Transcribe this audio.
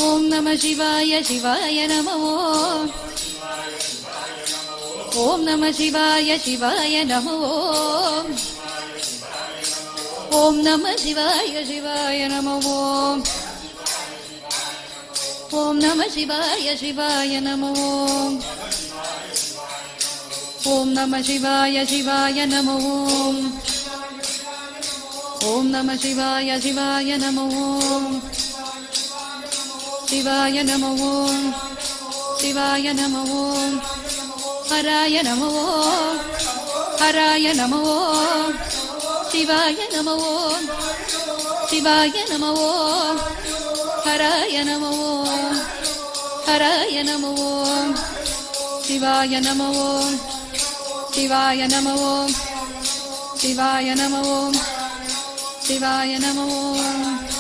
ஓம் நம சிவாய சிவாய நம ஓம். ஓம் நம சிவாய சிவாய நம ஓம். ஓம் நம சிவாய சிவாய நம ஓம். ஓம் நம சிவாய சிவாய நம ஓம். ஓம் நம சிவாய சிவாய நம ஓம். ஓம் நம சிவாய சிவாய நம ஓம். சிவாய நம ஓம். சிவாய நம ஓம். ஹராய நம ஓம். ஹராய நம ஓம். சிவாய நம ஓம். சிவாய நம ஓம். ஹராய நம ஓம். ஹராய நம ஓம். சிவாய நம ஓம். சிவாய நம ஓம். சிவாய நம ஓம். சிவாய நம ஓம்.